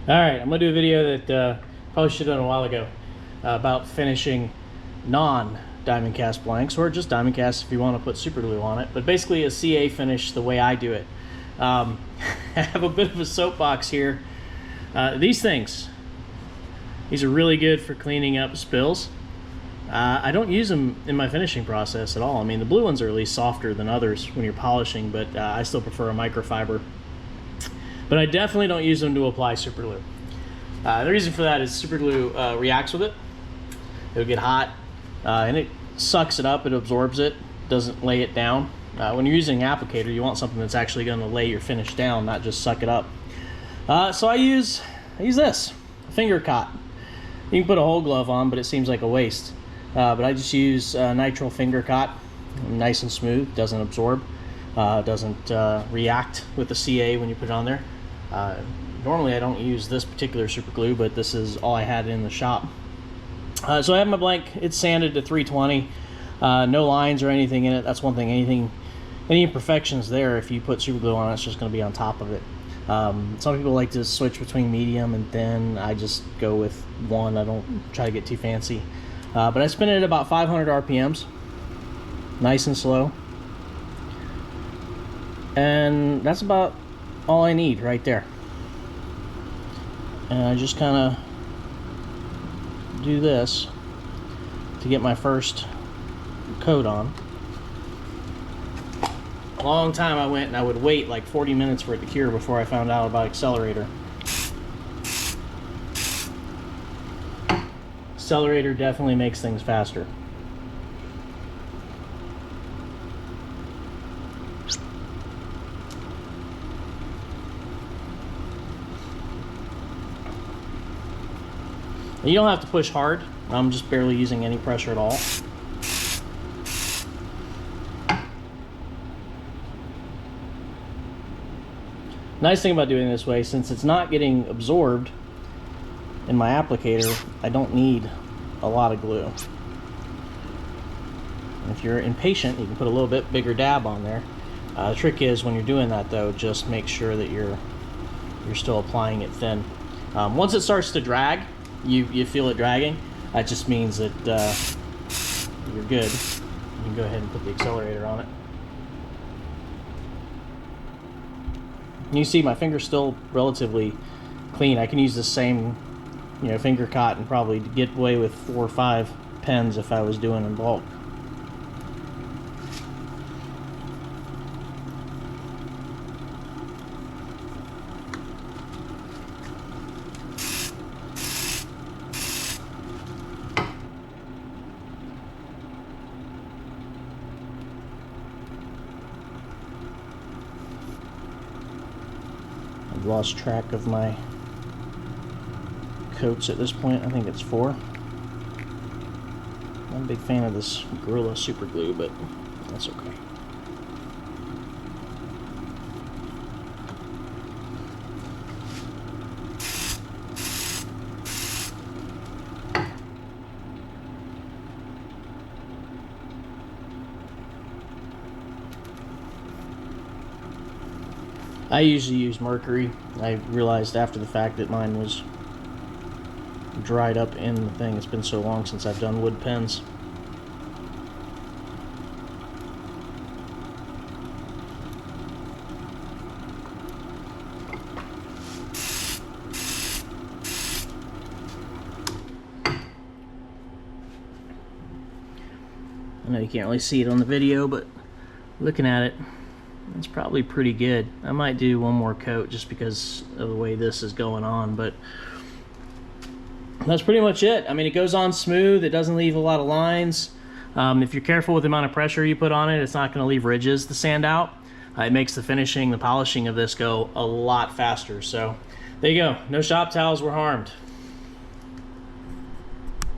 Alright, I'm going to do a video that probably should have done a while ago about finishing non-diamond cast blanks, or just diamond cast if you want to put super glue on it. But basically a CA finish the way I do it. I have a bit of a soapbox here. These are really good for cleaning up spills. I don't use them in my finishing process at all. I mean, the blue ones are at least softer than others when you're polishing, but I still prefer a microfiber. But I definitely don't use them to apply super glue. The reason for that is super glue reacts with it. It'll get hot and it sucks it up, it absorbs it, doesn't lay it down. When you're using an applicator, you want something that's actually going to lay your finish down, not just suck it up. So I use this, a finger cot. You can put a whole glove on, but it seems like a waste. But I just use nitrile finger cot, nice and smooth, doesn't absorb, doesn't react with the CA when you put it on there. Normally I don't use this particular super glue, but this is all I had in the shop. So I have my blank, it's sanded to 320, no lines or anything in it. That's one thing. Any imperfections there, if you put super glue on it, it's just going to be on top of it. Some people like to switch between medium and thin. I just go with one. I don't try to get too fancy. But I spin it at about 500 RPMs, nice and slow. And that's about all I need right there. And I just kind of do this to get my first coat on. A long time I went and I would wait like 40 minutes for it to cure before I found out about accelerator. Accelerator definitely makes things faster. You don't have to push hard. I'm just barely using any pressure at all. Nice thing about doing it this way, since it's not getting absorbed in my applicator, I don't need a lot of glue. And if you're impatient, you can put a little bit bigger dab on there. The trick is, when you're doing that though, just make sure that you're still applying it thin. Once it starts to drag, you feel it dragging, that just means that you're good. You can go ahead and put the accelerator on it. You see my finger's still relatively clean. I can use the same finger cot and probably get away with 4 or 5 pens if I was doing in bulk. I've lost track of my coats at this point. I think it's 4. I'm a big fan of this Gorilla super glue, but that's okay. I usually use mercury. I realized after the fact that mine was dried up in the thing. It's been so long since I've done wood pens. I know you can't really see it on the video, but looking at it, it's probably pretty good. I might do one more coat just because of the way this is going on, but that's pretty much it. I mean, it goes on smooth. It doesn't leave a lot of lines. If you're careful with the amount of pressure you put on it, it's not going to leave ridges to sand out. It makes the finishing, the polishing of this go a lot faster. So there you go. No shop towels were harmed.